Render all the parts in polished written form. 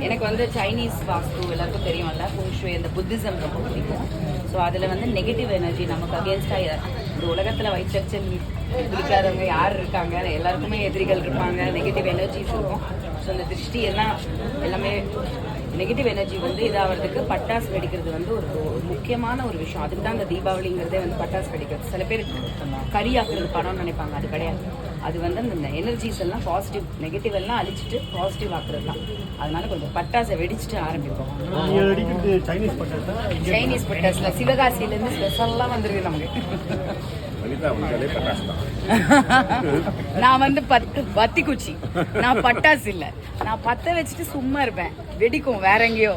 எனக்கு வந்து சைனீஸ் வாஸ்து எல்லாருக்கும் தெரியும்ல, ஃபுங்ஷுய், இந்த புத்திசம் ரொம்ப பிடிக்கும். ஸோ அதில் வந்து நெகட்டிவ் எனர்ஜி நமக்கு அகேன்ஸ்டாக இந்த உலகத்தில் வயிற்றச்சல் பிடிக்காதவங்க யார் இருக்காங்க, எல்லாருக்குமே எதிரிகள் இருப்பாங்க, நெகட்டிவ் எனர்ஜிஸ் இருக்கும். ஸோ அந்த திருஷ்டி எல்லாம் எல்லாமே நெகட்டிவ் எனர்ஜி வந்து இதாகிறதுக்கு பட்டாசு வெடிக்கிறது வந்து ஒரு முக்கியமான ஒரு விஷயம். அதுக்கு தான் அந்த தீபாவளிங்கிறதே வந்து பட்டாசு வெடிக்கிறது. சில பேர் கறி ஆக்குறது பணம்னு நினைப்பாங்க, அது கிடையாது. அது வந்து அந்த எனர்ஜிஸ் எல்லாம் பாசிட்டிவ், நெகட்டிவ் எல்லாம் அழிச்சிட்டு பாசிட்டிவ் ஆக்குறது தான். அதனால கொஞ்சம் பட்டாசை வெடிச்சுட்டு ஆரம்பிப்போம். சைனீஸ் பட்டாசுல சிவகாசியிலேருந்து ஸ்பெஷல்லாம் வந்துருக்கு நமக்கு. நான் வந்து பத்தி குச்சி, நான் பட்டாசு இல்ல, நான் பத்த வச்சுட்டு சும்மா இருப்பேன், வெடிக்கும் வேற எங்கேயோ.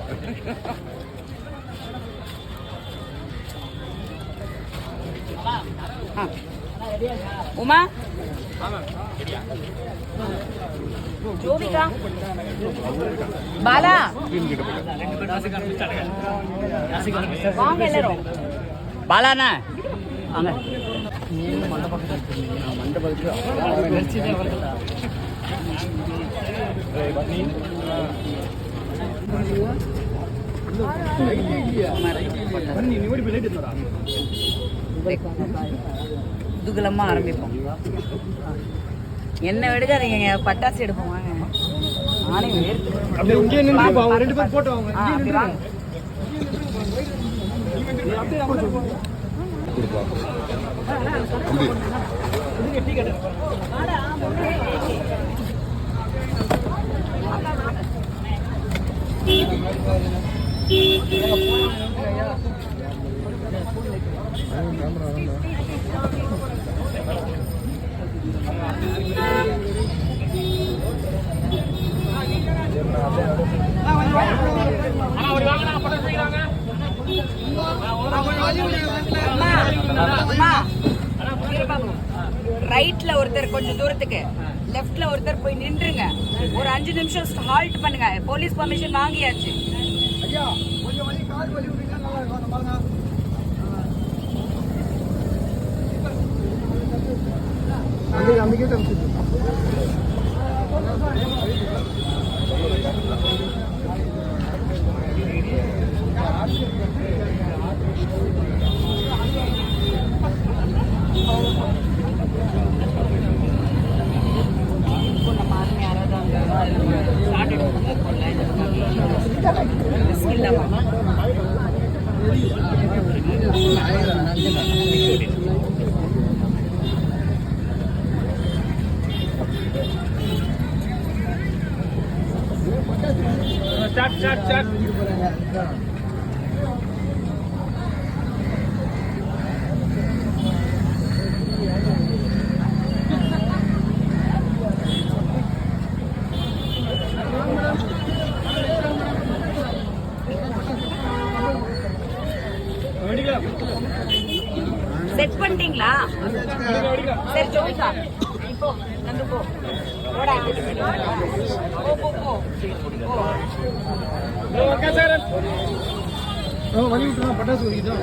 உமா, ஜோவிகா, பாலா, வாங்க எல்லாரும். பாலாண்ணா வாங்க. குதூகலமா ஆரம்பிப்போம். என்ன எடுக்காதீங்க, பட்டாசு எடுப்போம். வாங்க, நானே ரைட்ல ஒருத்தர் கொஞ்சம் தூரத்துக்கு, லெஃப்ட்ல ஒருத்தர் போய் நின்றுங்க. ஒரு 5 நிமிஷம் ஹால்ட் பண்ணுங்க. போலீஸ் பர்மிஷன் வாங்கியாச்சு. செட் பண்ணிட்டீங்களா? சரி ஜோவிகா, இப்போ நந்து போ. ஓடா, போ போ போ. ஓகே சார், வண்டி விட்டுனா பட்டாசு வெடிக்குதா?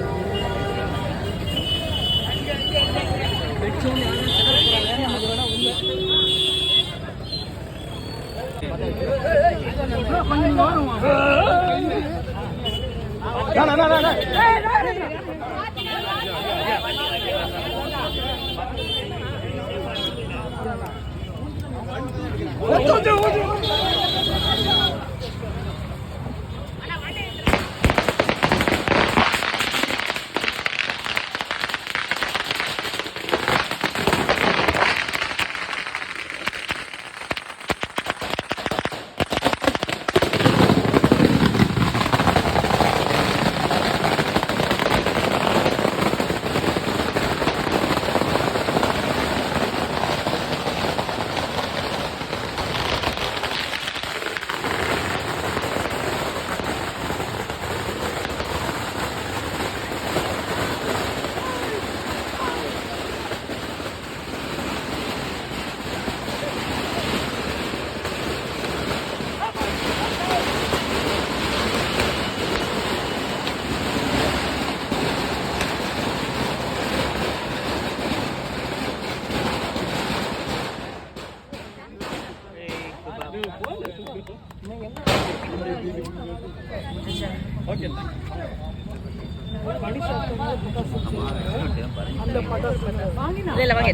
இல்ல வாங்க.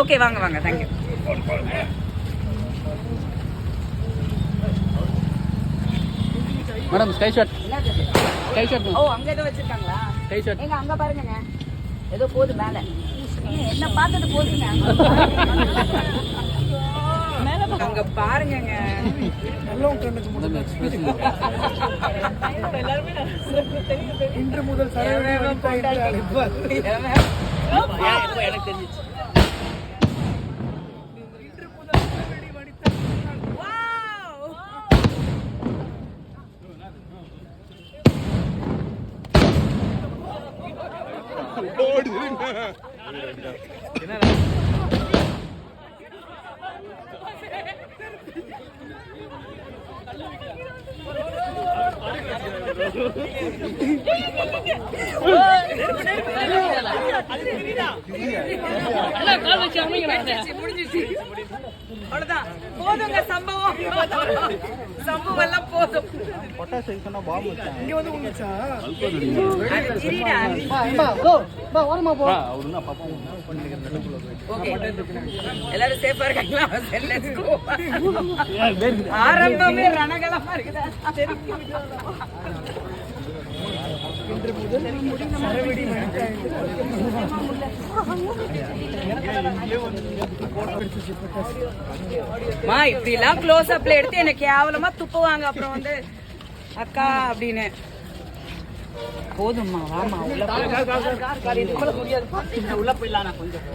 ஓகே வாங்க வாங்க, thank you. Madam sky shot. Sky shot. ஓ அங்க ஏதோ வச்சிருக்காங்களா? Sky shot. எங்க அங்க பாருங்கங்க, ஏதோ போகுது மேல. என்ன பார்த்தது போதுங்க. அங்க பாருங்கங்க. இன்று முதல் எனக்கு தெரிஞ்சிச்சு. அவ்வளவுதான், போதுங்க சம்பவம். சம்பவம் எல்லாம் போதும். இங்க வந்து உங்களுச்சா அது சரிடா. ஓகே, எல்லாரும் சேஃபா இருக்காங்களா? Let's go. ஆரம்பமே ரணகலமா இருக்குதா? இன்று முதல் சரவெடி இப்படி எல்லாம் க்ளோஸ் அப்ல எடுத்து என்ன கேவலமா துப்புவாங்க. அப்புறம் வந்து அக்கா அப்படின்னு. போதும்மா வாமா உள்ள போயிடலாம் கொஞ்சம்.